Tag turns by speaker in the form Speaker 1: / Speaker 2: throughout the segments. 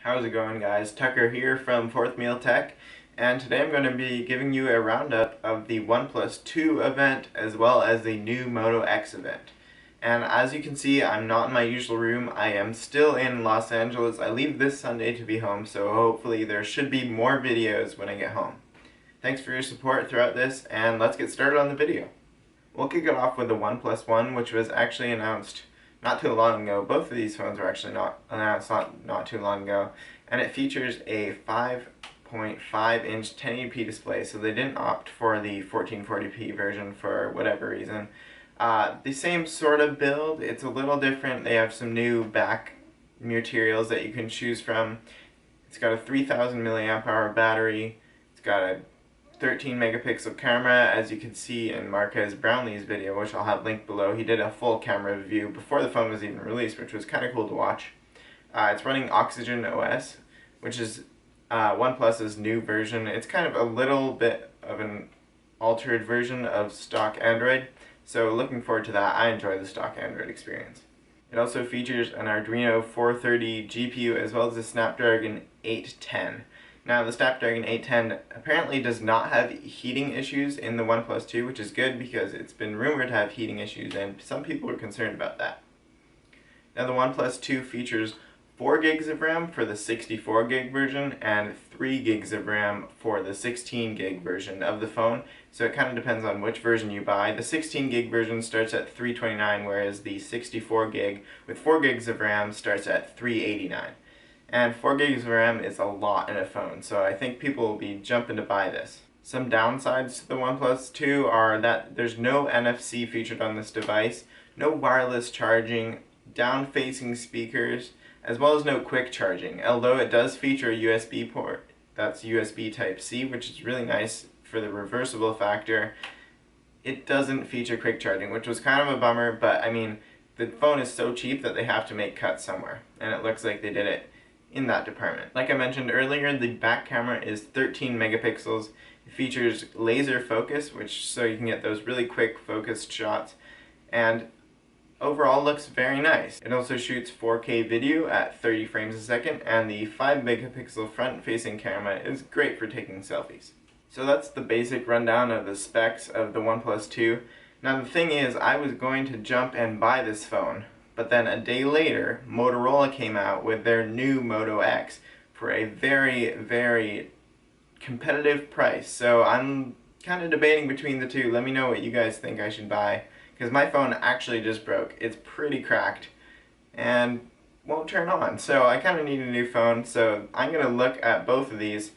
Speaker 1: How's it going, guys? Tucker here from Fourth Meal Tech, and today I'm going to be giving you a roundup of the OnePlus 2 event as well as the new Moto X event. And as you can see, I'm not in my usual room. I am still in Los Angeles. I leave this Sunday to be home, so hopefully there should be more videos when I get home. Thanks for your support throughout this, and let's get started on the video. We'll kick it off with the OnePlus One, which was actually announced not too long ago. Both of these phones were actually announced not too long ago, and it features a 5.5-inch 1080p display, so they didn't opt for the 1440p version for whatever reason. The same sort of build, it's a little different. They have some new back materials that you can choose from. It's got a 3000 milliamp hour battery, it's got a 13 megapixel camera, as you can see in Marquez Brownlee's video, which I'll have linked below. He did a full camera review before the phone was even released, which was kind of cool to watch. It's running Oxygen OS, which is OnePlus's new version. It's kind of a little bit of an altered version of stock Android, so looking forward to that. I enjoy the stock Android experience. It also features an Arduino 430 GPU as well as a Snapdragon 810. Now, the Snapdragon 810 apparently does not have heating issues in the OnePlus 2, which is good because it's been rumored to have heating issues and some people are concerned about that. Now, the OnePlus 2 features 4 gigs of RAM for the 64 gig version and 3 gigs of RAM for the 16 gig version of the phone, so it kind of depends on which version you buy. The 16 gig version starts at $329, whereas the 64 gig with 4 gigs of RAM starts at $389. And 4 gigs of RAM is a lot in a phone, so I think people will be jumping to buy this. Some downsides to the OnePlus 2 are that there's no NFC featured on this device, no wireless charging, down-facing speakers, as well as no quick charging, although it does feature a USB port. That's USB Type-C, which is really nice for the reversible factor. It doesn't feature quick charging, which was kind of a bummer, but I mean, the phone is so cheap that they have to make cuts somewhere, and it looks like they did it in that department. Like I mentioned earlier, the back camera is 13 megapixels. It features laser focus, so you can get those really quick focused shots, and overall looks very nice. It also shoots 4K video at 30 frames a second, and the 5 megapixel front facing camera is great for taking selfies. So that's the basic rundown of the specs of the OnePlus 2. Now the thing is, I was going to jump and buy this phone, but then a day later, Motorola came out with their new Moto X for a very, very competitive price. So I'm kind of debating between the two. Let me know what you guys think I should buy, because my phone actually just broke. It's pretty cracked and won't turn on. So I kind of need a new phone. So I'm going to look at both of these,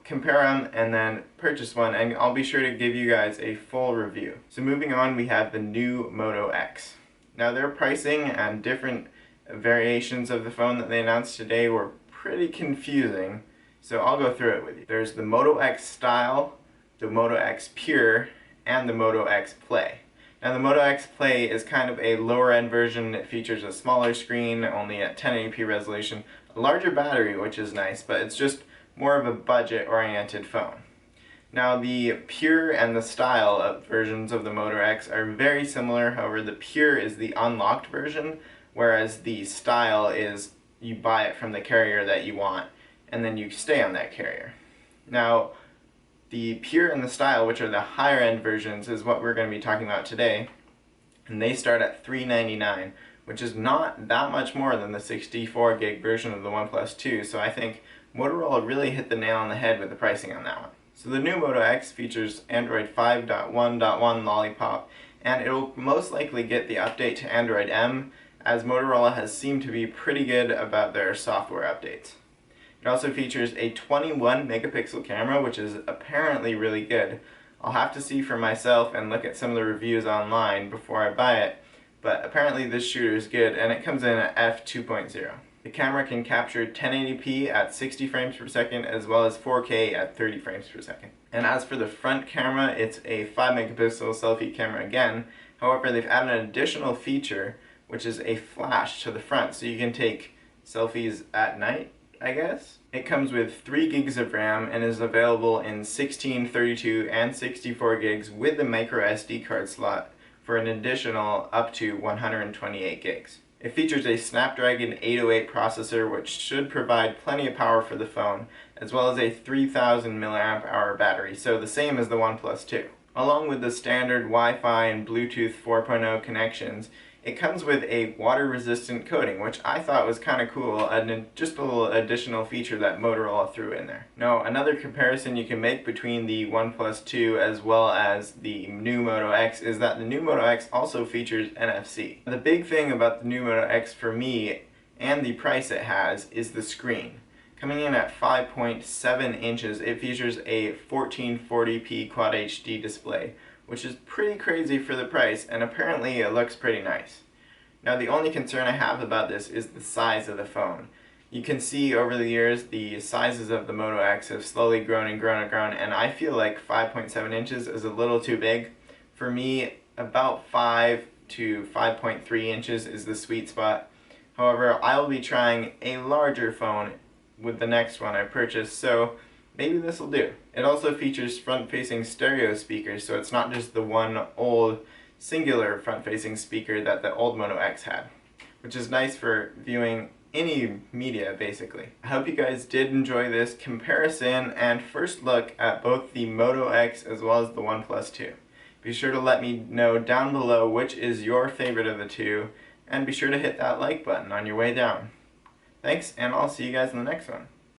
Speaker 1: compare them, and then purchase one. And I'll be sure to give you guys a full review. So moving on, we have the new Moto X. Now, their pricing and different variations of the phone that they announced today were pretty confusing, so I'll go through it with you. There's the Moto X Style, the Moto X Pure, and the Moto X Play. Now, the Moto X Play is kind of a lower end version. It features a smaller screen, only at 1080p resolution, a larger battery, which is nice, but it's just more of a budget-oriented phone. Now, the Pure and the Style versions of the Moto X are very similar. However, the Pure is the unlocked version, whereas the Style is you buy it from the carrier that you want, and then you stay on that carrier. Now, the Pure and the Style, which are the higher end versions, is what we're going to be talking about today, and they start at $399, which is not that much more than the 64 gig version of the OnePlus 2, so I think Motorola really hit the nail on the head with the pricing on that one. So the new Moto X features Android 5.1.1 Lollipop, and it will most likely get the update to Android M, as Motorola has seemed to be pretty good about their software updates. It also features a 21 megapixel camera, which is apparently really good. I'll have to see for myself and look at some of the reviews online before I buy it, but apparently this shooter is good, and it comes in at f2.0. The camera can capture 1080p at 60 frames per second as well as 4K at 30 frames per second. And as for the front camera, it's a 5 megapixel selfie camera again. However, they've added an additional feature, which is a flash to the front, so you can take selfies at night, I guess. It comes with 3 gigs of RAM and is available in 16, 32, and 64 gigs with the micro SD card slot for an additional up to 128 gigs. It features a Snapdragon 808 processor, which should provide plenty of power for the phone, as well as a 3000 mAh battery, so the same as the OnePlus 2. Along with the standard Wi-Fi and Bluetooth 4.0 connections, it comes with a water-resistant coating, which I thought was kind of cool, and just a little additional feature that Motorola threw in there. Now, another comparison you can make between the OnePlus 2 as well as the new Moto X is that the new Moto X also features NFC. The big thing about the new Moto X for me, and the price it has, is the screen. Coming in at 5.7 inches, it features a 1440p Quad HD display, which is pretty crazy for the price, and apparently it looks pretty nice. Now, the only concern I have about this is the size of the phone. You can see over the years the sizes of the Moto X have slowly grown and grown and grown, and I feel like 5.7 inches is a little too big. For me, about 5 to 5.3 inches is the sweet spot. However, I will be trying a larger phone with the next one I purchased, so maybe this will do. It also features front-facing stereo speakers, so it's not just the one old singular front-facing speaker that the old Moto X had, which is nice for viewing any media, basically. I hope you guys did enjoy this comparison and first look at both the Moto X as well as the OnePlus 2. Be sure to let me know down below which is your favorite of the two, and be sure to hit that like button on your way down. Thanks, and I'll see you guys in the next one.